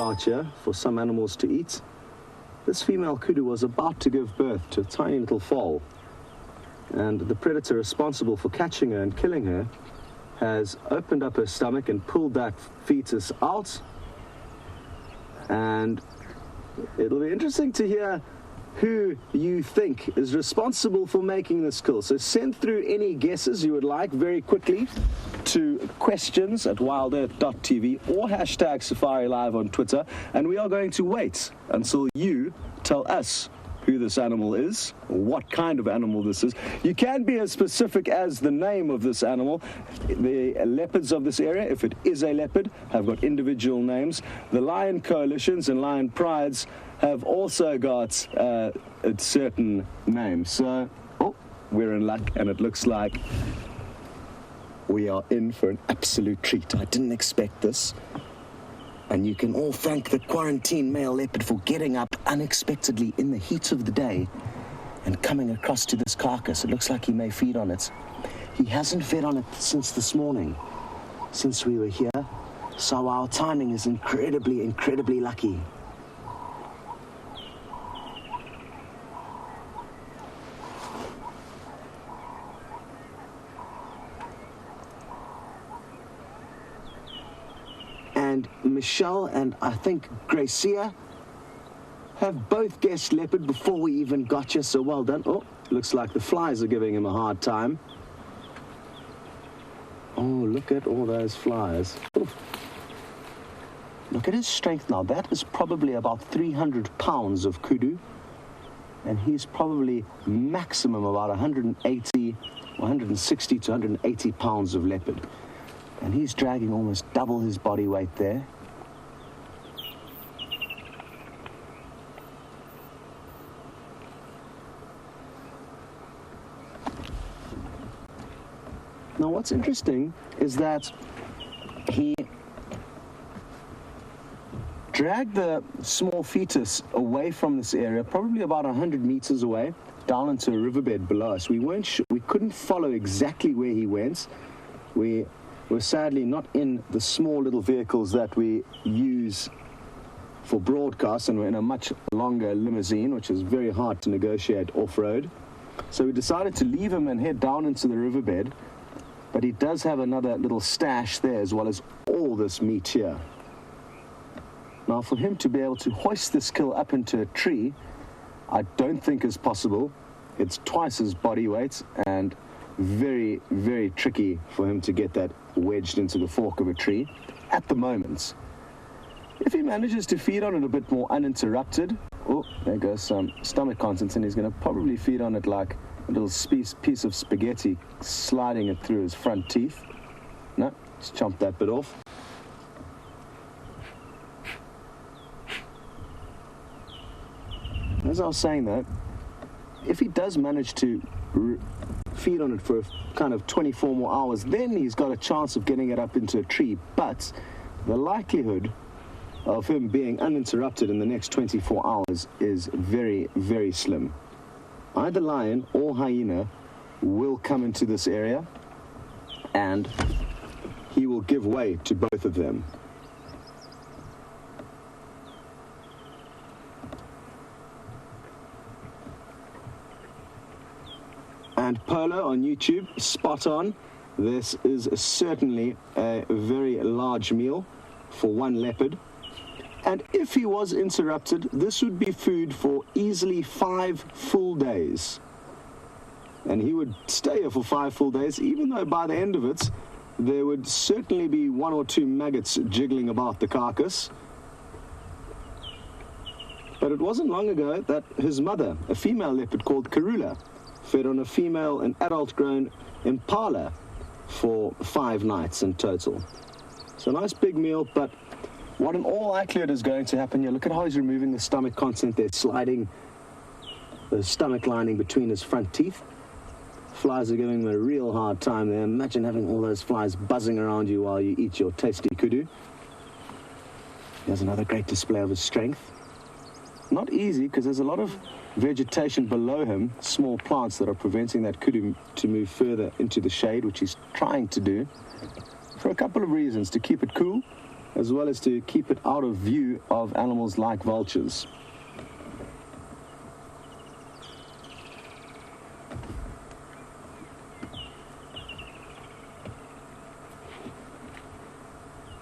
out here for some animals to eat. This female kudu was about to give birth to a tiny little foal, and the predator responsible for catching her and killing her has opened up her stomach and pulled that fetus out. And it'll be interesting to hear who you think is responsible for making this kill. So send through any guesses you would like very quickly to questions@wildearth.tv or hashtag Safari Live on Twitter, and we are going to wait until you tell us who this animal is, or what kind of animal this is. You can be as specific as the name of this animal. The leopards of this area, if it is a leopard, have got individual names. The lion coalitions and lion prides have also got a certain name. So, we're in luck, and it looks like we are in for an absolute treat. I didn't expect this. And you can all thank the quarantine male leopard for getting up unexpectedly in the heat of the day and coming across to this carcass. It looks like he may feed on it. He hasn't fed on it since this morning, since we were here. So our timing is incredibly, incredibly lucky. And Michelle and I think Gracia have both guessed leopard before we even got you, so well done. Oh, looks like the flies are giving him a hard time. Oh, look at all those flies. Oof. Look at his strength now. That is probably about 300 pounds of kudu, and he's probably maximum about 180, 160 to 180 pounds of leopard. And he's dragging almost double his body weight there. Now what's interesting is that he dragged the small fetus away from this area, probably about 100 meters away, down into a riverbed below us. We weren't sure, we couldn't follow exactly where he went. We were sadly not in the small little vehicles that we use for broadcasts, and we're in a much longer limousine, which is very hard to negotiate off-road. So we decided to leave him and head down into the riverbed, but he does have another little stash there as well as all this meat here. Now for him to be able to hoist this kill up into a tree, I don't think is possible. It's twice his body weight and very, very tricky for him to get that wedged into the fork of a tree at the moment. If he manages to feed on it a bit more uninterrupted, oh, there goes some stomach contents, and he's going to probably feed on it like a little piece of spaghetti, sliding it through his front teeth. No, just chomp that bit off. As I was saying though, if he does manage to feed on it for a kind of 24 more hours, then he's got a chance of getting it up into a tree. But the likelihood of him being uninterrupted in the next 24 hours is very, very slim. Either lion or hyena will come into this area, and he will give way to both of them. And Polo on YouTube, spot on. This is certainly a very large meal for one leopard. And if he was interrupted, this would be food for easily 5 full days. And he would stay here for 5 full days, even though by the end of it, there would certainly be 1 or 2 maggots jiggling about the carcass. But it wasn't long ago that his mother, a female leopard called Karula, fed on a female and adult-grown impala for 5 nights in total. So a nice big meal, but what in all likelihood is going to happen here, look at how he's removing the stomach content there, sliding the stomach lining between his front teeth. Flies are giving him a real hard time there. Imagine having all those flies buzzing around you while you eat your tasty kudu. Here's another great display of his strength. Not easy, because there's a lot of vegetation below him, small plants that are preventing that kudu to move further into the shade, which he's trying to do for a couple of reasons: to keep it cool as well as to keep it out of view of animals like vultures.